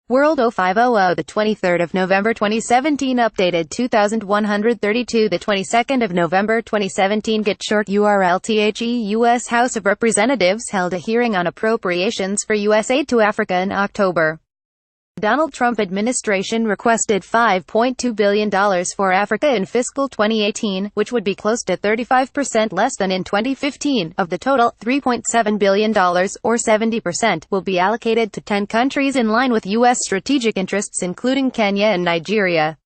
URLThe, the 23rd of November 2017, updated 2132, the 22nd of November 2017. Get short. URLThe, U.S. House of Representatives held a hearing on appropriations for U.S. aid to Africa in October. Donald Trump administration requested $5.2 billion for Africa in fiscal 2018, which would be close to 35% less than in 2015. Of the total, $3.7 billion, or 70%, will be allocated to 10 countries in line with U.S. strategic interests including Kenya and Nigeria.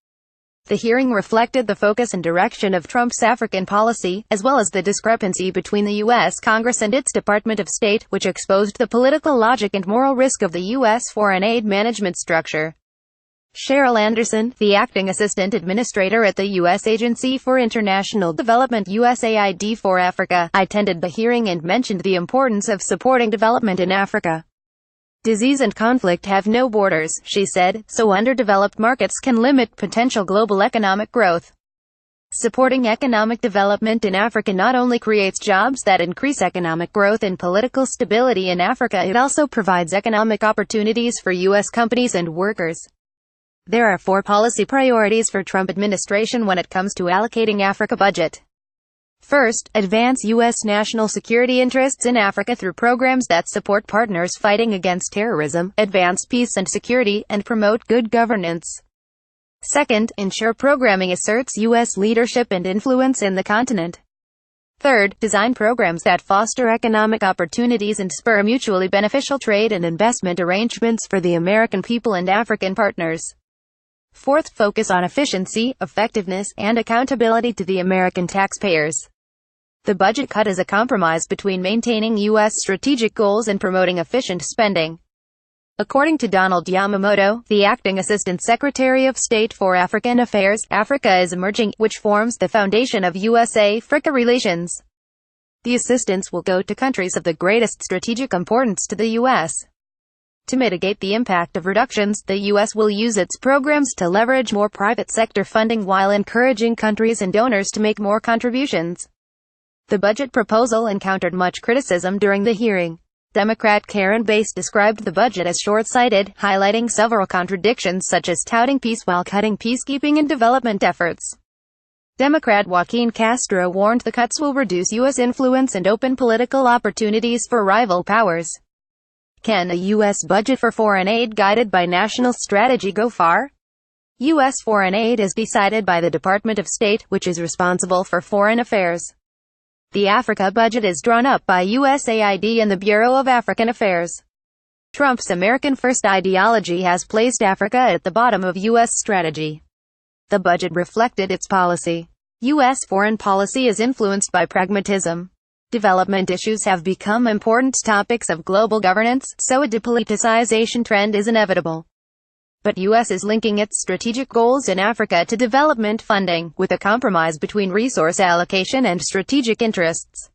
The hearing reflected the focus and direction of Trump's African policy, as well as the discrepancy between the U.S. Congress and its Department of State, which exposed the political logic and moral risk of the U.S. foreign aid management structure. Cheryl Anderson, the acting assistant administrator at the U.S. Agency for International Development (USAID) for Africa, attended the hearing and mentioned the importance of supporting development in Africa. Disease and conflict have no borders, she said, so underdeveloped markets can limit potential global economic growth. Supporting economic development in Africa not only creates jobs that increase economic growth and political stability in Africa, it also provides economic opportunities for U.S. companies and workers. There are 4 policy priorities for Trump administration when it comes to allocating Africa budget. First, advance U.S. national security interests in Africa through programs that support partners fighting against terrorism, advance peace and security, and promote good governance. Second, ensure programming asserts U.S. leadership and influence in the continent. Third, design programs that foster economic opportunities and spur mutually beneficial trade and investment arrangements for the American people and African partners. Fourth, focus on efficiency, effectiveness, and accountability to the American taxpayers. The budget cut is a compromise between maintaining U.S. strategic goals and promoting efficient spending. According to Donald Yamamoto, the acting Assistant Secretary of State for African Affairs, Africa is emerging, which forms the foundation of U.S.-Africa relations. The assistance will go to countries of the greatest strategic importance to the U.S. To mitigate the impact of reductions, the U.S. will use its programs to leverage more private sector funding while encouraging countries and donors to make more contributions. The budget proposal encountered much criticism during the hearing. Democrat Karen Bass described the budget as short-sighted, highlighting several contradictions such as touting peace while cutting peacekeeping and development efforts. Democrat Joaquin Castro warned the cuts will reduce U.S. influence and open political opportunities for rival powers. Can a U.S. budget for foreign aid guided by national strategy go far? U.S. foreign aid is decided by the Department of State, which is responsible for foreign affairs. The Africa budget is drawn up by USAID and the Bureau of African Affairs. Trump's American First ideology has placed Africa at the bottom of U.S. strategy. The budget reflected its policy. U.S. foreign policy is influenced by pragmatism. Development issues have become important topics of global governance, so a depoliticization trend is inevitable. But U.S. is linking its strategic goals in Africa to development funding, with a compromise between resource allocation and strategic interests.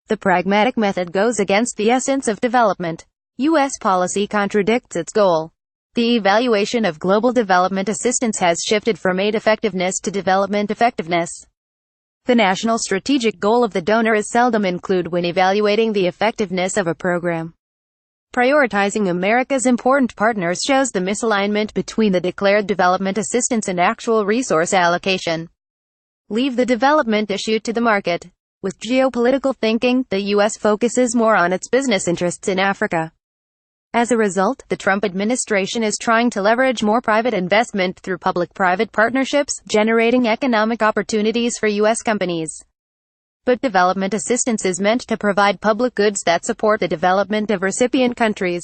The pragmatic method goes against the essence of development. U.S. policy contradicts its goal. The evaluation of global development assistance has shifted from aid effectiveness to development effectiveness. The national strategic goal of the donor is seldom included when evaluating the effectiveness of a program. Prioritizing America's important partners shows the misalignment between the declared development assistance and actual resource allocation. Leave the development issue to the market. With geopolitical thinking, the U.S. focuses more on its business interests in Africa. As a result, the Trump administration is trying to leverage more private investment through public-private partnerships, generating economic opportunities for U.S. companies. But development assistance is meant to provide public goods that support the development of recipient countries.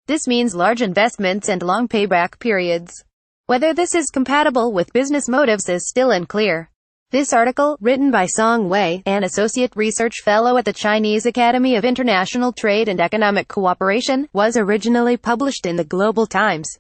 This means large investments and long payback periods. Whether this is compatible with business motives is still unclear. This article, written by Song Wei, an associate research fellow at the Chinese Academy of International Trade and Economic Cooperation, was originally published in the Global Times.